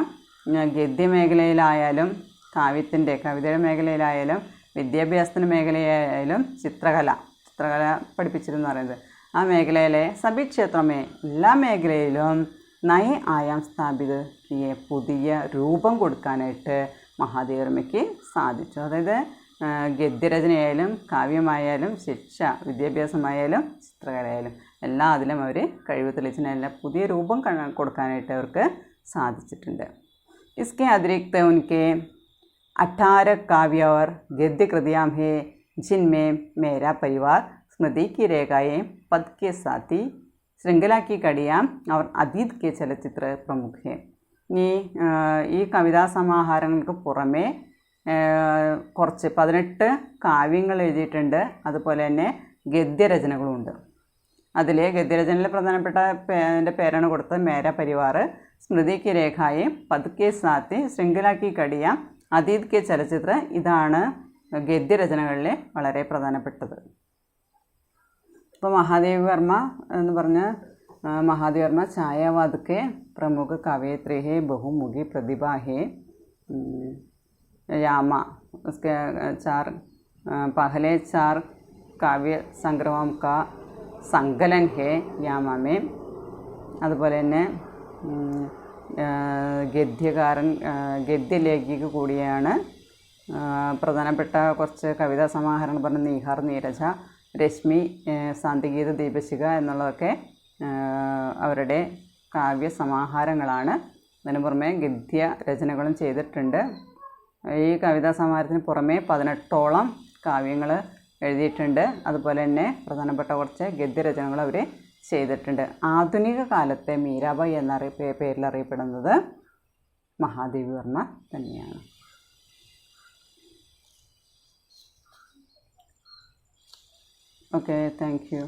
ഗദ്യമേഖലയിലായാലും കവിതയുടെ മേഖലയിലായാലും വിദ്യാഭ്യാസത്തിൻ്റെ മേഖലയായാലും ചിത്രകല പഠിപ്പിച്ചിരുന്നു പറയുന്നത്. ആ മേഖലയിലെ സഭി ക്ഷേത്രമേ എല്ലാ മേഖലയിലും നയ ആയാം സ്ഥാപിത് പുതിയ രൂപം കൊടുക്കാനായിട്ട് മഹാദേവി വർമ്മയ്ക്ക് സാധിച്ചു. അതായത് ഗദ്യരചനയായാലും കാവ്യമായാലും ശിക്ഷ വിദ്യാഭ്യാസമായാലും ചിത്രകലയായാലും എല്ലാ അതിലും അവർ കഴിവ് തെളിയിച്ചതിനെല്ലാം പുതിയ രൂപം കൊടുക്കാനായിട്ട് അവർക്ക് സാധിച്ചിട്ടുണ്ട്. इसके अतिरिक्त उनके 18 काव्य और गद्य कृतियाँ हैं जिनमें मेरा परिवार, स्मृति की रेखाएँ, पद के साथी, श्रृंखला की कड़ियाँ और अतीत के चलचित्र प्रमुख हैं. ഈ കവിതാ സമാഹാരങ്ങൾക്ക് പുറമേ കുറച്ച് 18 കാവ്യങ്ങൾ എഴുതിയിട്ടുണ്ട്. അതുപോലെ തന്നെ ഗദ്യരചനകളുമുണ്ട്. അതിൽ ഗദ്യരചനയിൽ പ്രധാനപ്പെട്ട എൻ്റെ പേരാണ് കൊടുത്തത് മേര പരിവാർ, സ്മൃതി കി രേഖായെ, പദ് കെ സാത്ത്, ശൃംഖല കി കടിയ, അതീത് കെ ചലച്ചിത്ര. ഇതാണ് ഗദ്യരചനകളിൽ വളരെ പ്രധാനപ്പെട്ടത്. ഇപ്പോൾ മഹാദേവി വർമ്മ എന്ന് പറഞ്ഞ മഹാദേവി വർമ്മ ഛായാവാദ് के प्रमुख कवयित्री है, बहुमुखी प्रतिभा है. यामा उसके 4 पहले 4 काव्य संग्रहों का संकलन है यामा में. അതുപോലെ തന്നെ ഗദ്യകാരൻ ഗദ്യലേഖിക കൂടിയാണ്. പ്രധാനപ്പെട്ട കുറച്ച് കവിതാ സമാഹാരങ്ങൾ പറഞ്ഞ നീഹാർ, നീരജ, രശ്മി, സാന്തിഗീത, ദീപശിഖ എന്നുള്ളതൊക്കെ അവരുടെ കാവ്യ സമാഹാരങ്ങളാണ്. അതിന് പുറമെ ഗദ്യ രചനകളും ചെയ്തിട്ടുണ്ട്. ഈ കവിതാ സമാഹാരത്തിന് പുറമെ 18ഓളം കാവ്യങ്ങൾ എഴുതിയിട്ടുണ്ട്. അതുപോലെ തന്നെ പ്രധാനപ്പെട്ട കുറച്ച് ഗദ്യരചനകൾ അവർ ചെയ്തിട്ടുണ്ട്. ആധുനിക കാലത്തെ മീരാബായി എന്ന പേരിൽ അറിയപ്പെടുന്നത് മഹാദേവി വർമ്മ തന്നെയാണ്. Okay, thank you.